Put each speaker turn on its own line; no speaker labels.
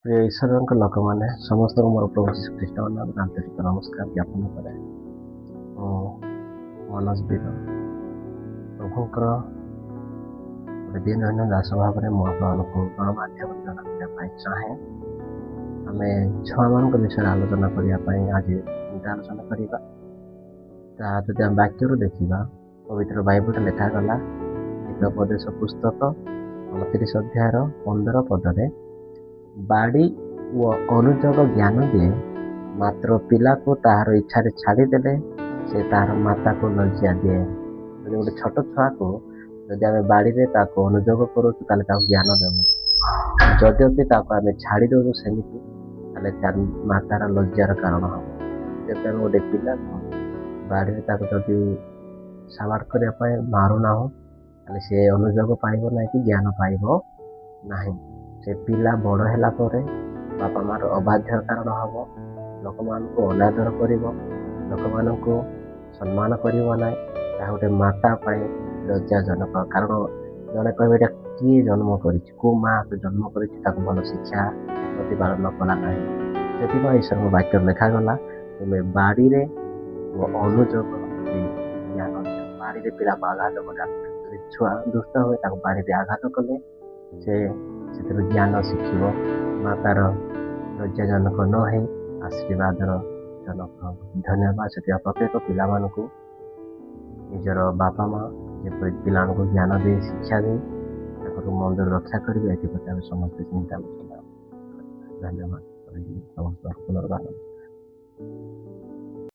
ପ୍ରିୟ ଈଶ୍ୱରଙ୍କ ଲୋକମାନେ ସମସ୍ତଙ୍କୁ ମୋର ପ୍ରଭୁ ଶ୍ରୀଖ୍ରୀଷ୍ଟଙ୍କ ନାମରେ ଆନ୍ତରିକ ନମସ୍କାର ଜ୍ଞାପନ କରେ। ମୁଁ ମନୋଜ ବିର ପ୍ରଭୁଙ୍କର ଗୋଟେ ଦିନ ଦାସ ଭାବରେ ମୁଁ ଆପଣଙ୍କୁ ଗଣମାଧ୍ୟମରେ ଜଣା କରିବା ପାଇଁ ଚାହେଁ। ଆମେ ଛୁଆମାନଙ୍କ ବିଷୟରେ ଆଲୋଚନା କରିବା ପାଇଁ ଆଜି ଚିନ୍ତା ଆଲୋଚନା କରିବା। ତାହା ଯଦି ଆମେ ବାକ୍ୟରୁ ଦେଖିବା, ପବିତ୍ର ବାଇବଲରେ ଲେଖାଗଲା ହିତୋପଦେଶ ପୁସ୍ତକ 29 ଅଧ୍ୟାୟର 15 ପଦରେ, ବାଡ଼ି ଓ ଅନୁଯୋଗ ଜ୍ଞାନ ଦିଏ, ମାତ୍ର ପିଲାକୁ ତାହାର ଇଚ୍ଛାରେ ଛାଡ଼ିଦେଲେ ସେ ତାହାର ମାତାକୁ ଲଜ୍ଜା ଦିଏ। ଯଦି ଗୋଟେ ଛୋଟ ଛୁଆକୁ ଯଦି ଆମେ ବାଡ଼ିରେ ତାକୁ ଅନୁଯୋଗ କରୁଛୁ ତାହେଲେ ତାକୁ ଜ୍ଞାନ ଦେବୁ। ଯଦ୍ୟପି ତାକୁ ଆମେ ଛାଡ଼ି ଦେଉଛୁ ସେମିତି, ତାହେଲେ ତାର ମାତାର ଲଜ୍ଜାର କାରଣ ହେବ। ଯେତେବେଳେ ଆମେ ଗୋଟେ ପିଲାକୁ ବାଡ଼ିରେ ତାକୁ ଯଦି ସାବାଡ଼ କରିବା ପାଇଁ ମାରୁନାହୁଁ, ତାହେଲେ ସେ ଅନୁଯୋଗ ପାଇବ ନାହିଁ କି ଜ୍ଞାନ ପାଇବ ନାହିଁ। ସେ ପିଲା ବଡ଼ ହେଲା ପରେ ବାପା ମାଆର ଅବାଧ୍ୟ କାରଣ ହେବ, ଲୋକମାନଙ୍କୁ ଅନାଦର କରିବ, ଲୋକମାନଙ୍କୁ ସମ୍ମାନ କରିବ ନାହିଁ। ତାହା ଗୋଟେ ମାତା ପାଇଁ ଲଜ୍ଜାଜନକ। କାରଣ ଜଣେ କହିବ ଏଇଟା କିଏ ଜନ୍ମ କରିଛି, କେଉଁ ମାଆକୁ ଜନ୍ମ କରିଛି, ତାକୁ ଭଲ ଶିକ୍ଷା ପ୍ରତିପାଳନ କଲା ନାହିଁ। ସେଥିପାଇଁ ଈଶ୍ୱରଙ୍କ ବାକ୍ୟରେ ଲେଖାଗଲା, ତୁମେ ବାଡ଼ିରେ ଓ ଅନୁଯୋଗ ଦେଇ ଜ୍ଞାନ ଦିଅ। ବାଡ଼ିରେ ପିଲାକୁ ଆଘାତ କଲା, ଯଦି ଛୁଆ ଦୁଷ୍ଟ ହୁଏ ତାକୁ ବାଡ଼ିରେ ଆଘାତ କଲେ ସେ ସେଥିରୁ ଜ୍ଞାନ ଶିଖିବ। ମାତାର ଲଜ୍ଜାଜନକ ନ ହେଇ ଆଶୀର୍ବାଦର ଜନକ ହେବ। ଧନ୍ୟବାଦ। ସେଥିପାଇଁ ପ୍ରତ୍ୟେକ ପିଲାମାନଙ୍କୁ ନିଜର ବାପା ମା ଯେପରି ପିଲାମାନଙ୍କୁ ଜ୍ଞାନ ଦେଇ ଶିକ୍ଷା ଦେଇ ତାଙ୍କର ମନ୍ଦିର ରକ୍ଷା କରିବେ, ଏଥିପ୍ରତି ଆମେ ସମସ୍ତେ ଚିନ୍ତା ଆଲୋଚନା କରିବା। ଧନ୍ୟବାଦ। ସମସ୍ତଙ୍କୁ ପୁନର୍ବାର।